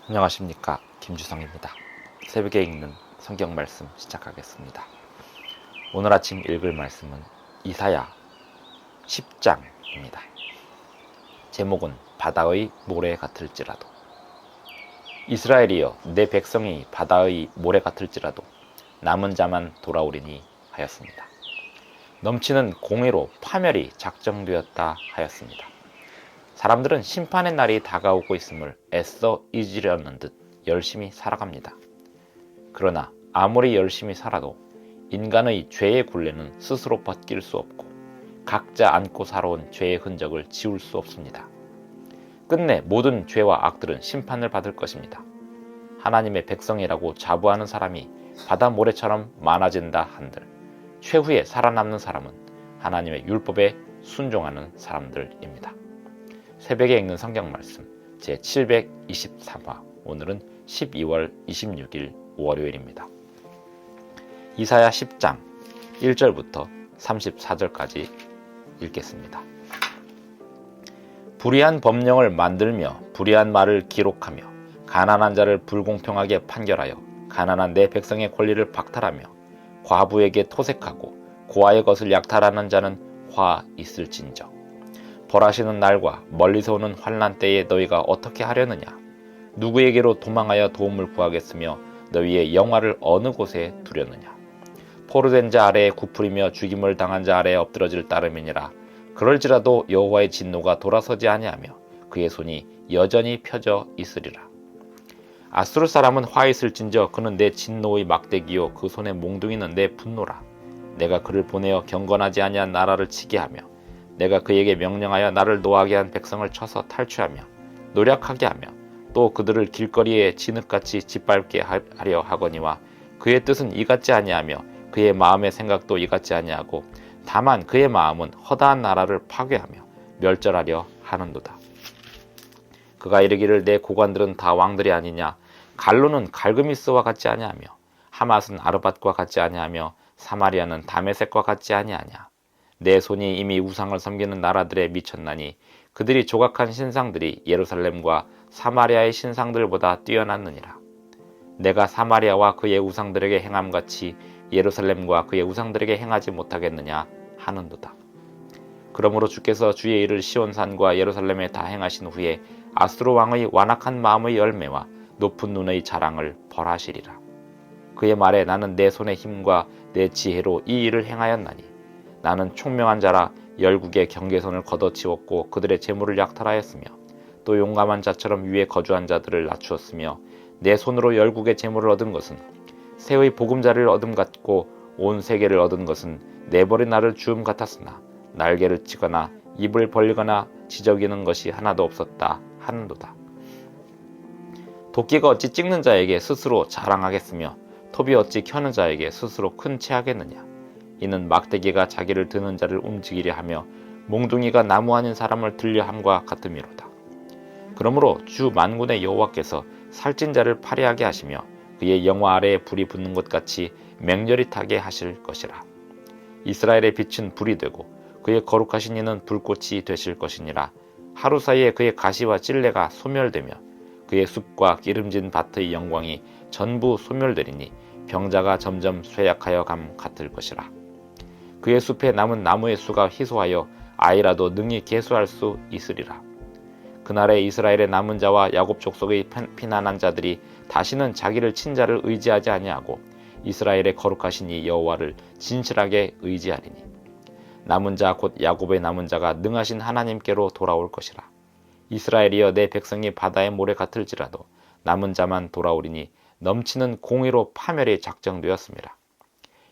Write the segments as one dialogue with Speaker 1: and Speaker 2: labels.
Speaker 1: 안녕하십니까, 김주성입니다. 새벽에 읽는 성경 말씀 시작하겠습니다. 오늘 아침 읽을 말씀은 이사야 10장입니다. 제목은 바다의 모래 같을지라도. 이스라엘이여, 내 백성이 바다의 모래 같을지라도 남은 자만 돌아오리니 하였습니다. 넘치는 공의로 파멸이 작정되었다 하였습니다. 사람들은 심판의 날이 다가오고 있음을 애써 잊으려는 듯 열심히 살아갑니다. 그러나 아무리 열심히 살아도 인간의 죄의 굴레는 스스로 벗길 수 없고 각자 안고 살아온 죄의 흔적을 지울 수 없습니다. 끝내 모든 죄와 악들은 심판을 받을 것입니다. 하나님의 백성이라고 자부하는 사람이 바다 모래처럼 많아진다 한들 최후에 살아남는 사람은 하나님의 율법에 순종하는 사람들입니다. 새벽에 읽는 성경 말씀 제723화, 오늘은 12월 26일 월요일입니다. 이사야 10장 1절부터 34절까지 읽겠습니다. 불의한 법령을 만들며 불의한 말을 기록하며 가난한 자를 불공평하게 판결하여 가난한 내 백성의 권리를 박탈하며 과부에게 토색하고 고아의 것을 약탈하는 자는 화 있을진저. 벌하시는 날과 멀리서 오는 환난 때에 너희가 어떻게 하려느냐? 누구에게로 도망하여 도움을 구하겠으며 너희의 영화를 어느 곳에 두려느냐? 포로된 자 아래에 굽으리며 죽임을 당한 자 아래에 엎드러질 따름이니라. 그럴지라도 여호와의 진노가 돌아서지 아니하며 그의 손이 여전히 펴져 있으리라. 아수르 사람은 화 있을진저, 그는 내 진노의 막대기요 그 손의 몽둥이는 내 분노라. 내가 그를 보내어 경건하지 아니한 나라를 치게 하며 내가 그에게 명령하여 나를 노하게 한 백성을 쳐서 탈취하며 노력하게 하며 또 그들을 길거리에 진흙같이 짓밟게 하려 하거니와 그의 뜻은 이같지 아니하며 그의 마음의 생각도 이같지 아니하고 다만 그의 마음은 허다한 나라를 파괴하며 멸절하려 하는도다. 그가 이르기를 내 고관들은 다 왕들이 아니냐? 갈로는 갈그미스와 같지 아니하며 하맛은 아르밧과 같지 아니하며 사마리아는 다메섹과 같지 아니하냐? 내 손이 이미 우상을 섬기는 나라들에 미쳤나니 그들이 조각한 신상들이 예루살렘과 사마리아의 신상들보다 뛰어났느니라. 내가 사마리아와 그의 우상들에게 행함같이 예루살렘과 그의 우상들에게 행하지 못하겠느냐 하는도다. 그러므로 주께서 주의 일을 시온산과 예루살렘에 다 행하신 후에 아수르 왕의 완악한 마음의 열매와 높은 눈의 자랑을 벌하시리라. 그의 말에 나는 내 손의 힘과 내 지혜로 이 일을 행하였나니 나는 총명한 자라 열국의 경계선을 걷어치웠고 그들의 재물을 약탈하였으며 또 용감한 자처럼 위에 거주한 자들을 낮추었으며 내 손으로 열국의 재물을 얻은 것은 새의 보금자리를 얻음 같고 온 세계를 얻은 것은 내버린 나를 주음 같았으나 날개를 치거나 입을 벌리거나 지저귀는 것이 하나도 없었다 하는도다. 도끼가 어찌 찍는 자에게 스스로 자랑하겠으며 톱이 어찌 켜는 자에게 스스로 큰 체하겠느냐? 이는 막대기가 자기를 드는 자를 움직이려 하며 몽둥이가 나무 아닌 사람을 들려 함과 같음이로다. 그러므로 주 만군의 여호와께서 살찐 자를 파리하게 하시며 그의 영화 아래에 불이 붙는 것 같이 맹렬히 타게 하실 것이라. 이스라엘의 빛은 불이 되고 그의 거룩하신 이는 불꽃이 되실 것이니라. 하루 사이에 그의 가시와 찔레가 소멸되며 그의 숲과 기름진 밭의 영광이 전부 소멸되리니 병자가 점점 쇠약하여 감 같을 것이라. 그의 숲에 남은 나무의 수가 희소하여 아이라도 능히 계수할 수 있으리라. 그날에 이스라엘의 남은 자와 야곱 족속의 피난한 자들이 다시는 자기를 친 자를 의지하지 아니하고 이스라엘의 거룩하신 이 여호와를 진실하게 의지하리니 남은 자 곧 야곱의 남은 자가 능하신 하나님께로 돌아올 것이라. 이스라엘이여, 내 백성이 바다의 모래 같을지라도 남은 자만 돌아오리니 넘치는 공의로 파멸이 작정되었습니다.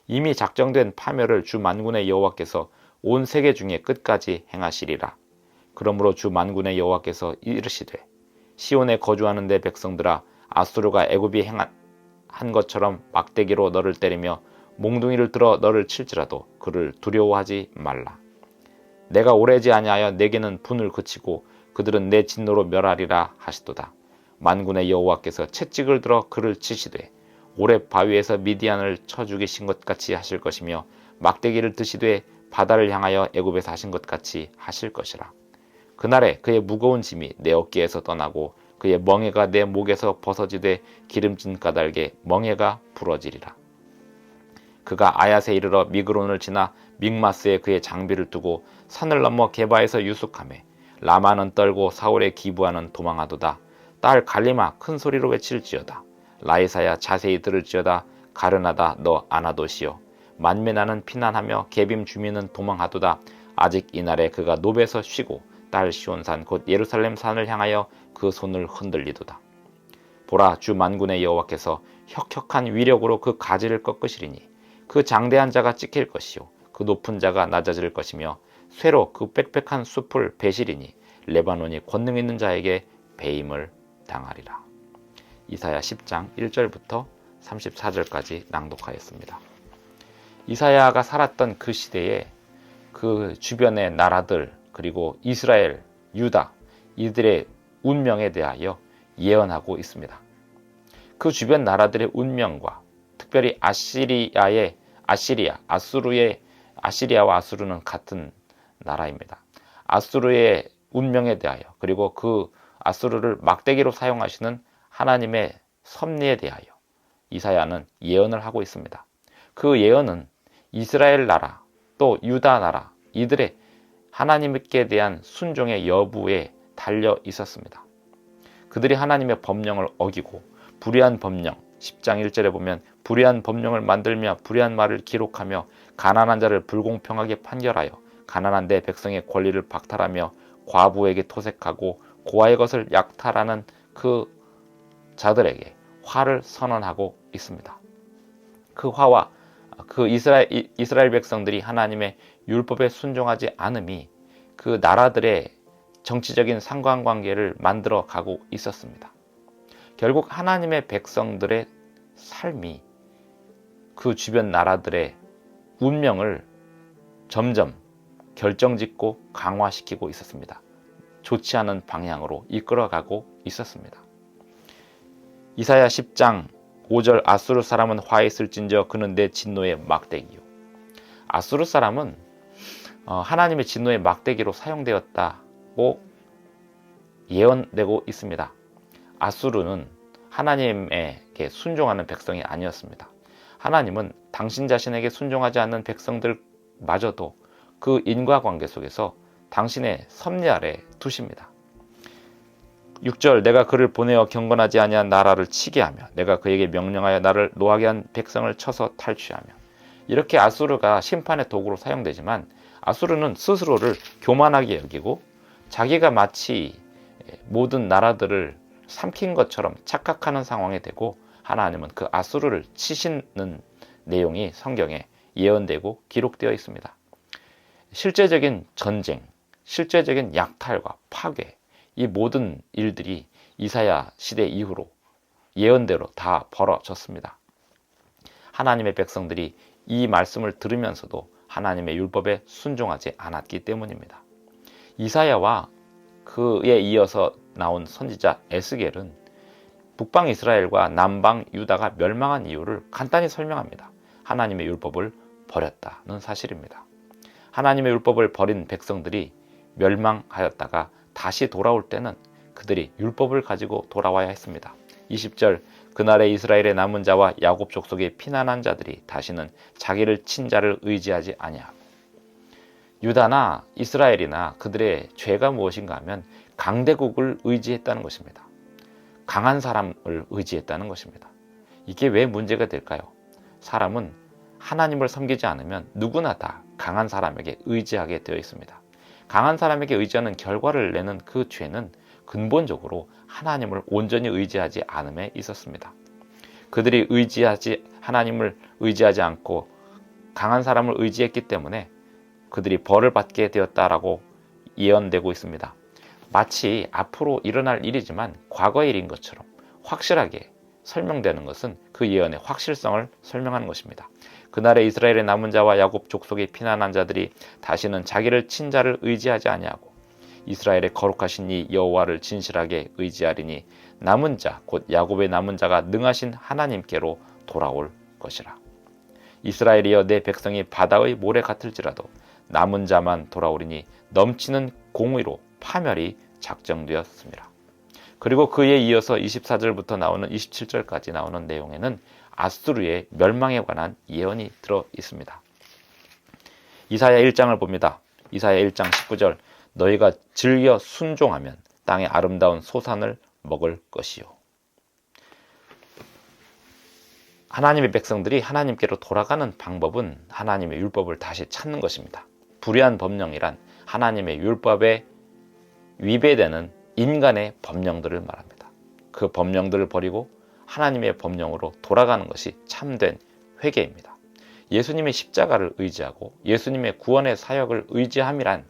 Speaker 1: 이미 작정된 파멸을 주 만군의 여호와께서 온 세계 중에 끝까지 행하시리라. 그러므로 주 만군의 여호와께서 이르시되 시온에 거주하는 내 백성들아, 아수르가 애굽이 한 것처럼 막대기로 너를 때리며 몽둥이를 들어 너를 칠지라도 그를 두려워하지 말라. 내가 오래지 아니하여 내게는 분을 그치고 그들은 내 진노로 멸하리라 하시도다. 만군의 여호와께서 채찍을 들어 그를 치시되 오렙 바위에서 미디안을 쳐 죽이신 것 같이 하실 것이며 막대기를 드시되 바다를 향하여 애굽에서 하신 것 같이 하실 것이라. 그날에 그의 무거운 짐이 내 어깨에서 떠나고 그의 멍에가 내 목에서 벗어지되 기름진 까닭에 멍에가 부러지리라. 그가 아얏에 이르러 미그론을 지나 믹마스에 그의 장비를 두고 산을 넘어 게바에서 유숙하매 라마는 떨고 사울의 기부하는 도망하도다. 딸 갈리마 큰 소리로 외칠지어다. 라이사야 자세히 들을지어다. 가르나다 너 아나도시여. 만메나는 피난하며 게빔 주민은 도망하도다. 아직 이날에 그가 노베에서 쉬고 딸 시온산 곧 예루살렘 산을 향하여 그 손을 흔들리도다. 보라 주 만군의 여호와께서 혁혁한 위력으로 그 가지를 꺾으시리니 그 장대한 자가 찍힐 것이요 그 높은 자가 낮아질 것이며 쇠로 그 빽빽한 숲을 베시리니 레바논이 권능 있는 자에게 배임을 당하리라. 이사야 10장 1절부터 34절까지 낭독하였습니다. 이사야가 살았던 그 시대에 그 주변의 나라들 그리고 이스라엘, 유다 이들의 운명에 대하여 예언하고 있습니다. 그 주변 나라들의 운명과 특별히 아시리아와 아수르는 같은 나라입니다. 아수르의 운명에 대하여 그리고 그 아수르를 막대기로 사용하시는 하나님의 섭리에 대하여 이사야는 예언을 하고 있습니다. 그 예언은 이스라엘 나라 또 유다 나라 이들의 하나님께 대한 순종의 여부에 달려 있었습니다. 그들이 하나님의 법령을 어기고 불의한 법령 10장 1절에 보면 불의한 법령을 만들며 불의한 말을 기록하며 가난한 자를 불공평하게 판결하여 가난한 내 백성의 권리를 박탈하며 과부에게 토색하고 고아의 것을 약탈하는 그 자들에게 화를 선언하고 있습니다. 그 화와 그 이스라엘 백성들이 하나님의 율법에 순종하지 않음이 그 나라들의 정치적인 상관관계를 만들어 가고 있었습니다. 결국 하나님의 백성들의 삶이 그 주변 나라들의 운명을 점점 결정짓고 강화시키고 있었습니다. 좋지 않은 방향으로 이끌어가고 있었습니다. 이사야 10장 5절 아수르 사람은 화에 있을진저 그는 내 진노의 막대기요. 아수르 사람은 하나님의 진노의 막대기로 사용되었다고 예언되고 있습니다. 아수르는 하나님에게 순종하는 백성이 아니었습니다. 하나님은 당신 자신에게 순종하지 않는 백성들마저도 그 인과관계 속에서 당신의 섭리 아래 두십니다. 6절 내가 그를 보내어 경건하지 아니한 나라를 치게 하며 내가 그에게 명령하여 나를 노하게 한 백성을 쳐서 탈취하며 이렇게 아수르가 심판의 도구로 사용되지만 아수르는 스스로를 교만하게 여기고 자기가 마치 모든 나라들을 삼킨 것처럼 착각하는 상황이 되고 하나님은 그 아수르를 치시는 내용이 성경에 예언되고 기록되어 있습니다. 실제적인 전쟁, 실제적인 약탈과 파괴 이 모든 일들이 이사야 시대 이후로 예언대로 다 벌어졌습니다. 하나님의 백성들이 이 말씀을 들으면서도 하나님의 율법에 순종하지 않았기 때문입니다. 이사야와 그에 이어서 나온 선지자 에스겔은 북방 이스라엘과 남방 유다가 멸망한 이유를 간단히 설명합니다. 하나님의 율법을 버렸다는 사실입니다. 하나님의 율법을 버린 백성들이 멸망하였다가 다시 돌아올 때는 그들이 율법을 가지고 돌아와야 했습니다. 20절 그날에 이스라엘의 남은 자와 야곱 족속의 피난한 자들이 다시는 자기를 친 자를 의지하지 아니하고 유다나 이스라엘이나 그들의 죄가 무엇인가 하면 강대국을 의지했다는 것입니다. 강한 사람을 의지했다는 것입니다. 이게 왜 문제가 될까요? 사람은 하나님을 섬기지 않으면 누구나 다 강한 사람에게 의지하게 되어 있습니다. 강한 사람에게 의지하는 결과를 내는 그 죄는 근본적으로 하나님을 온전히 의지하지 않음에 있었습니다. 그들이 하나님을 의지하지 않고 강한 사람을 의지했기 때문에 그들이 벌을 받게 되었다라고 예언되고 있습니다. 마치 앞으로 일어날 일이지만 과거의 일인 것처럼 확실하게 설명되는 것은 그 예언의 확실성을 설명하는 것입니다. 그날에 이스라엘의 남은 자와 야곱 족속의 피난한 자들이 다시는 자기를 친 자를 의지하지 아니하고 이스라엘의 거룩하신 이 여호와를 진실하게 의지하리니 남은 자 곧 야곱의 남은 자가 능하신 하나님께로 돌아올 것이라. 이스라엘이여 내 백성이 바다의 모래 같을지라도 남은 자만 돌아오리니 넘치는 공의로 파멸이 작정되었습니다. 그리고 그에 이어서 24절부터 나오는 27절까지 나오는 내용에는 아수르의 멸망에 관한 예언이 들어 있습니다. 이사야 1장을 봅니다. 이사야 1장 19절 너희가 즐겨 순종하면 땅의 아름다운 소산을 먹을 것이요. 하나님의 백성들이 하나님께로 돌아가는 방법은 하나님의 율법을 다시 찾는 것입니다. 불의한 법령이란 하나님의 율법에 위배되는 인간의 법령들을 말합니다. 그 법령들을 버리고 하나님의 법령으로 돌아가는 것이 참된 회개입니다. 예수님의 십자가를 의지하고 예수님의 구원의 사역을 의지함이란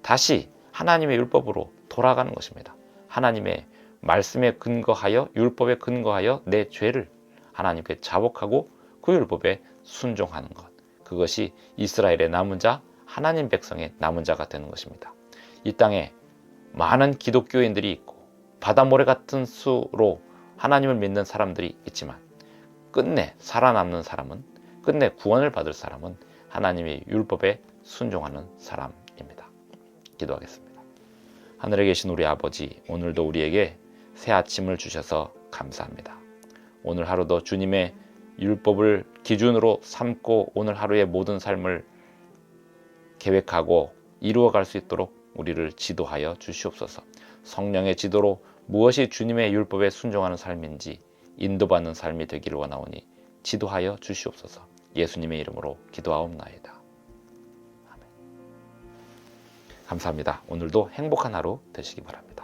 Speaker 1: 다시 하나님의 율법으로 돌아가는 것입니다. 하나님의 말씀에 근거하여 율법에 근거하여 내 죄를 하나님께 자복하고 그 율법에 순종하는 것, 그것이 이스라엘의 남은 자, 하나님 백성의 남은 자가 되는 것입니다. 이 땅에 많은 기독교인들이 있고 바다 모래 같은 수로 하나님을 믿는 사람들이 있지만 끝내 살아남는 사람은, 끝내 구원을 받을 사람은 하나님의 율법에 순종하는 사람입니다. 기도하겠습니다. 하늘에 계신 우리 아버지, 오늘도 우리에게 새 아침을 주셔서 감사합니다. 오늘 하루도 주님의 율법을 기준으로 삼고 오늘 하루의 모든 삶을 계획하고 이루어갈 수 있도록 우리를 지도하여 주시옵소서. 성령의 지도로 무엇이 주님의 율법에 순종하는 삶인지 인도받는 삶이 되기를 원하오니 지도하여 주시옵소서. 예수님의 이름으로 기도하옵나이다. 아멘. 감사합니다. 오늘도 행복한 하루 되시기 바랍니다.